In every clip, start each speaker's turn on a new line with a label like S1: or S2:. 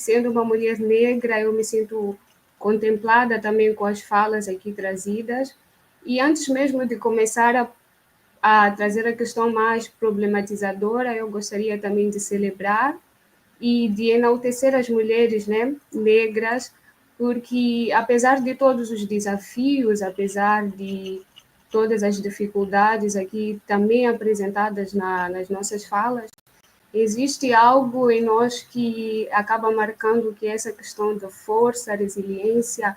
S1: sendo uma mulher negra, eu me sinto contemplada também com as falas aqui trazidas. E antes mesmo de começar a trazer a questão mais problematizadora, eu gostaria também de celebrar e de enaltecer as mulheres, né, negras, porque apesar de todos os desafios, apesar de todas as dificuldades aqui também apresentadas nas nossas falas, existe algo em nós que acaba marcando que é essa questão da força, resiliência,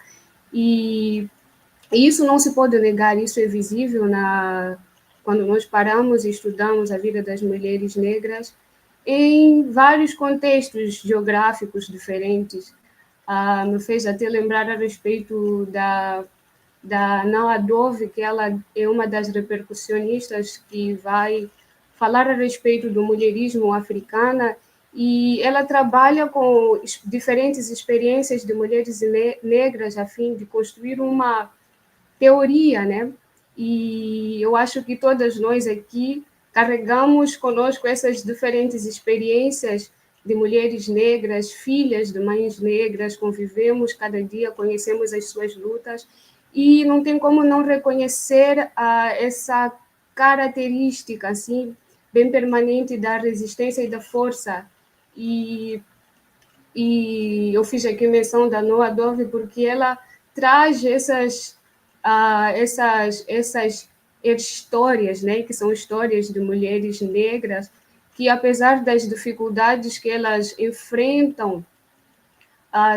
S1: e isso não se pode negar, isso é visível quando nós paramos e estudamos a vida das mulheres negras em vários contextos geográficos diferentes. Me fez até lembrar a respeito da Nala Dove, que ela é uma das repercussionistas que vai falar a respeito do mulherismo africana, e ela trabalha com diferentes experiências de mulheres negras a fim de construir uma teoria, né? E eu acho que todas nós aqui carregamos conosco essas diferentes experiências de mulheres negras, filhas de mães negras, convivemos cada dia, conhecemos as suas lutas, e não tem como não reconhecer essa característica assim bem permanente da resistência e da força. E, e eu fiz aqui menção da Noa Dove porque ela traz essas histórias, né, que são histórias de mulheres negras que, apesar das dificuldades que elas enfrentam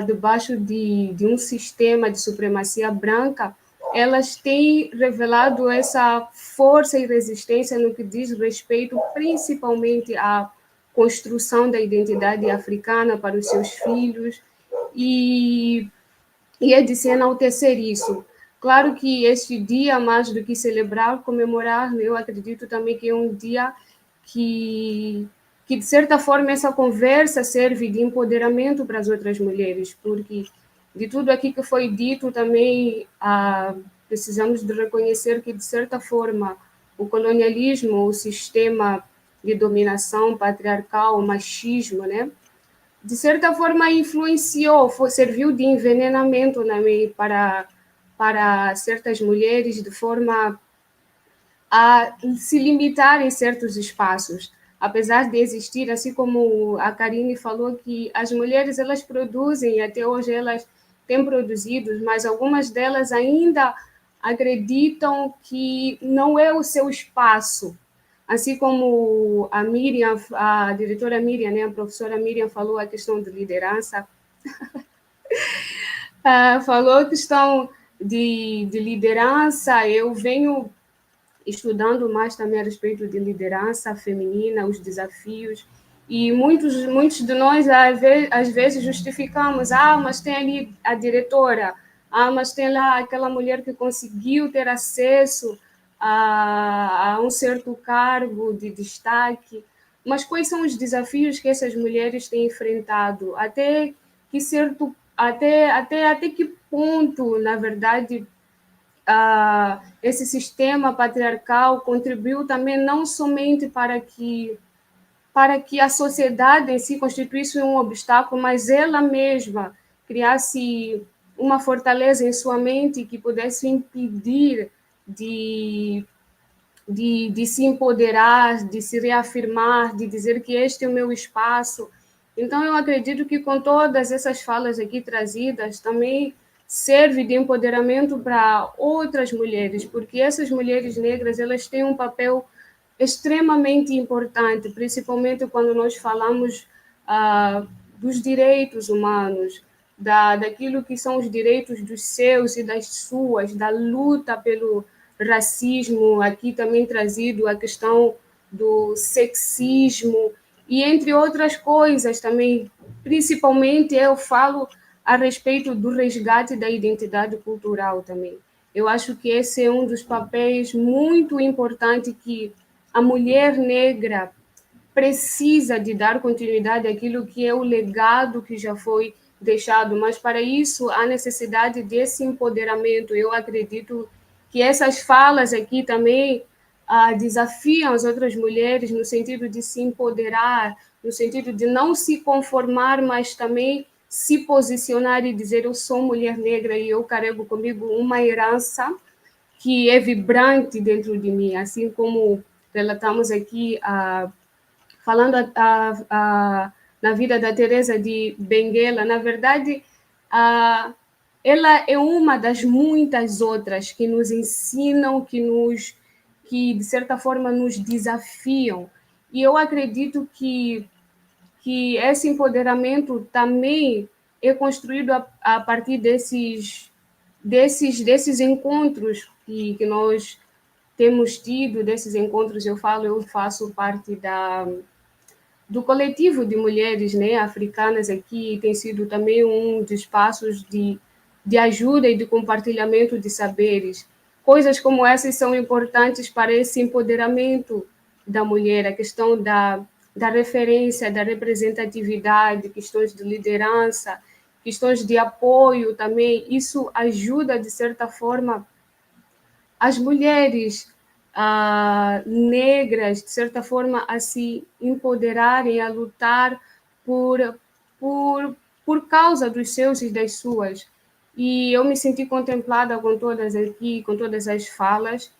S1: debaixo de um sistema de supremacia branca, elas têm revelado essa força e resistência no que diz respeito principalmente à construção da identidade africana para os seus filhos, e é de se enaltecer isso. Claro que este dia, mais do que celebrar, comemorar, eu acredito também que é um dia que de certa forma, essa conversa serve de empoderamento para as outras mulheres, porque de tudo aqui que foi dito também precisamos de reconhecer que, de certa forma, o colonialismo, o sistema de dominação patriarcal, o machismo, né, de certa forma influenciou, serviu de envenenamento para certas mulheres, de forma a se limitar em certos espaços, apesar de existir, assim como a Karine falou, que as mulheres elas produzem, até hoje elas têm produzido, mas algumas delas ainda acreditam que não é o seu espaço. Assim como a Miriam, a diretora Miriam, né, a professora Miriam falou a questão de liderança, falou a questão de liderança, eu venho estudando mais também a respeito de liderança feminina, os desafios, e muitos de nós, às vezes, justificamos, mas tem ali a diretora, mas tem lá aquela mulher que conseguiu ter acesso a um certo cargo de destaque, mas quais são os desafios que essas mulheres têm enfrentado? Até que ponto, na verdade, esse sistema patriarcal contribuiu também não somente para que a sociedade em si constituísse um obstáculo, mas ela mesma criasse uma fortaleza em sua mente que pudesse impedir de se empoderar, de se reafirmar, de dizer que este é o meu espaço. Então, eu acredito que com todas essas falas aqui trazidas, também serve de empoderamento para outras mulheres, porque essas mulheres negras elas têm um papel extremamente importante, principalmente quando nós falamos dos direitos humanos, daquilo que são os direitos dos seus e das suas, da luta pelo racismo, aqui também trazido a questão do sexismo, e entre outras coisas também, principalmente eu falo a respeito do resgate da identidade cultural também. Eu acho que esse é um dos papéis muito importantes que a mulher negra precisa de dar continuidade àquilo que é o legado que já foi deixado, mas para isso há necessidade desse empoderamento. Eu acredito que essas falas aqui também desafiam as outras mulheres no sentido de se empoderar, no sentido de não se conformar, mas também se posicionar e dizer eu sou mulher negra e eu carrego comigo uma herança que é vibrante dentro de mim, assim como relatamos aqui, falando na vida da Teresa de Benguela, na verdade, ela é uma das muitas outras que nos ensinam, que de certa forma nos desafiam. E eu acredito que esse empoderamento também é construído a partir desses encontros que nós temos tido, desses encontros, eu faço parte do coletivo de mulheres, né, africanas aqui, tem sido também um dos espaços de ajuda e de compartilhamento de saberes. Coisas como essas são importantes para esse empoderamento da mulher, a questão da referência, da representatividade, questões de liderança, questões de apoio também. Isso ajuda, de certa forma, as mulheres negras, de certa forma, a se empoderarem, a lutar por, por causa dos seus e das suas. E eu me senti contemplada com todas aqui, com todas as falas,